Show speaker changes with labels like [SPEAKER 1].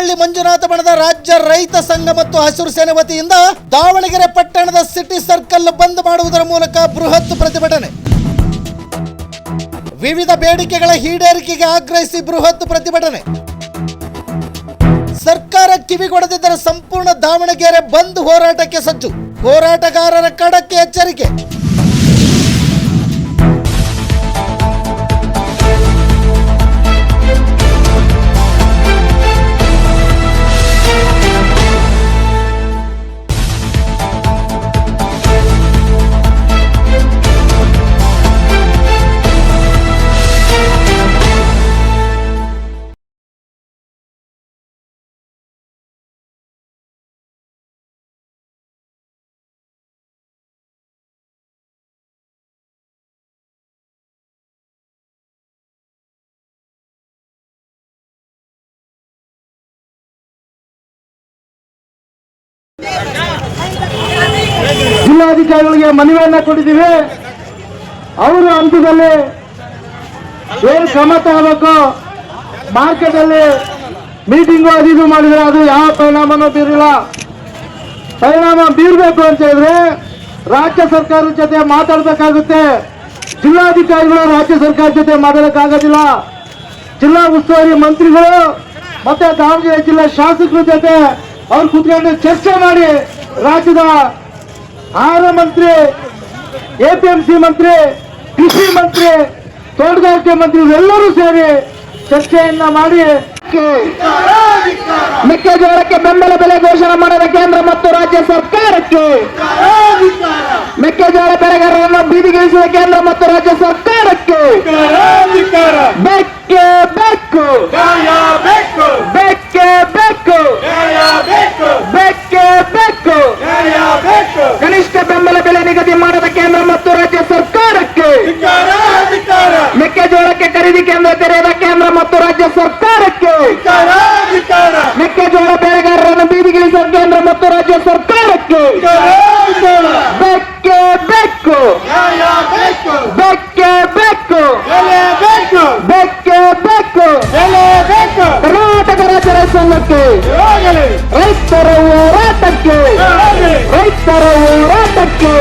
[SPEAKER 1] ಕಲ್ಲಳ್ಳಿ ಮಂಜುನಾಥ ಬಣದ ರಾಜ್ಯ ರೈತ ಸಂಘ ಮತ್ತು ಹಸಿರು ಸೇನೆ ವತಿಯಿಂದ ದಾವಣಗೆರೆ ಪಟ್ಟಣದ ಸಿಟಿ ಸರ್ಕಲ್ ಬಂದ್ ಮಾಡುವುದರ ಮೂಲಕ ಬೃಹತ್ ಪ್ರತಿಭಟನೆ. ವಿವಿಧ ಬೇಡಿಕೆಗಳ ಈಡೇರಿಕೆಗೆ ಆಗ್ರಹಿಸಿ ಬೃಹತ್ ಪ್ರತಿಭಟನೆ. ಸರ್ಕಾರ ಕಿವಿಗೊಡದಿದ್ದರೆ ಸಂಪೂರ್ಣ ದಾವಣಗೆರೆ ಬಂದ್ ಹೋರಾಟಕ್ಕೆ ಸಜ್ಜು. ಹೋರಾಟಗಾರರ ಖಡಕ್ ಎಚ್ಚರಿಕೆ.
[SPEAKER 2] ಜಿಲ್ಲಾಧಿಕಾರಿಗಳಿಗೆ ಮನವಿಯನ್ನ ಕೊಟ್ಟಿದ್ದೀವಿ. ಅವರು ಹಂತದಲ್ಲಿ ಏನು ಕ್ರಮ ತಗೋಬೇಕು, ಮಾರ್ಕೆಟ್ ಅಲ್ಲಿ ಮೀಟಿಂಗು ಅದು ಇದು ಮಾಡಿದ್ರೆ ಅದು ಯಾವ ಪರಿಣಾಮನೂ ಬೀರಿಲ್ಲ. ಪರಿಣಾಮ ಬೀರಬೇಕು ಅಂತ ಹೇಳಿದ್ರೆ ರಾಜ್ಯ ಸರ್ಕಾರದ ಜೊತೆ ಮಾತಾಡಬೇಕಾಗುತ್ತೆ. ಜಿಲ್ಲಾಧಿಕಾರಿಗಳು ರಾಜ್ಯ ಸರ್ಕಾರದ ಜೊತೆ ಮಾತಾಡಕ್ಕಾಗೋದಿಲ್ಲ. ಜಿಲ್ಲಾ ಉಸ್ತುವಾರಿ ಮಂತ್ರಿಗಳು ಮತ್ತೆ ದಾವಣಗೆರೆ ಜಿಲ್ಲಾ ಶಾಸಕರ ಜೊತೆ ಅವ್ರು ಕೂತ್ಕೊಂಡು ಚರ್ಚೆ ಮಾಡಿ ರಾಜ್ಯದ ಆಹಾರ ಮಂತ್ರಿ, ಎಪಿಎಂಸಿ ಮಂತ್ರಿ, ಕೃಷಿ ಮಂತ್ರಿ, ತೋಟಗಾರಿಕೆ ಮಂತ್ರಿ ಎಲ್ಲರೂ ಸೇರಿ ಚರ್ಚೆಯನ್ನ ಮಾಡಿ ಮೆಕ್ಕೆಜೋಳಕ್ಕೆ ಬೆಂಬಲ ಬೆಲೆ ಘೋಷಣೆ ಮಾಡಿದ ಕೇಂದ್ರ ಮತ್ತು ರಾಜ್ಯ ಸರ್ಕಾರಕ್ಕೆ, ಮೆಕ್ಕೆಜೋಳ ಬೆಳೆಗಾರರನ್ನು ಬೀದಿಗಿಳಿಸಿದ ಕೇಂದ್ರ ಮತ್ತು ರಾಜ್ಯ ಸರ್ಕಾರಕ್ಕೆ ಬೆಕ್ಕೆ ಬೇಕು, ಬೆಕ್ಕೆ ಬೇಕು, ಬೆಕ್ಕೆ ಬೇಕು. ಕನಿಷ್ಠ ಬೆಂಬಲ ಬೆಲೆ ನಿಗದಿ ಮಾಡದ ಕೇಂದ್ರ ಮತ್ತು ರಾಜ್ಯ ಸರ್ಕಾರಕ್ಕೆ, ಮೆಕ್ಕೆಜೋಳಕ್ಕೆ ಖರೀದಿ ಕೇಂದ್ರ ತೆರೆಯದ ಕೇಂದ್ರ ಮತ್ತು ರಾಜ್ಯ ಸರ್ಕಾರಕ್ಕೆ, ಮೆಕ್ಕೆಜೋಳ ಬೆಳೆಗಾರರನ್ನು ಬೀದಿಗಿಳಿಸಿದ ಕೇಂದ್ರ ಮತ್ತು ರಾಜ್ಯ ಸರ್ಕಾರಕ್ಕೆ ಬೆಕ್ಕೆ ಬೇಕು, ಬೆಕ್ಕೆ ಬೇಕು, ಬೆಕ್ಕೆ ಬೇಕು. ಕರ್ನಾಟಕ ರಾಜ್ಯ ರೈತ ಸಂಘಕ್ಕೆ, ರೈತರ ಹೋರಾಟಕ್ಕೆ, ರೈತರ ಹೋರಾಟಕ್ಕೆ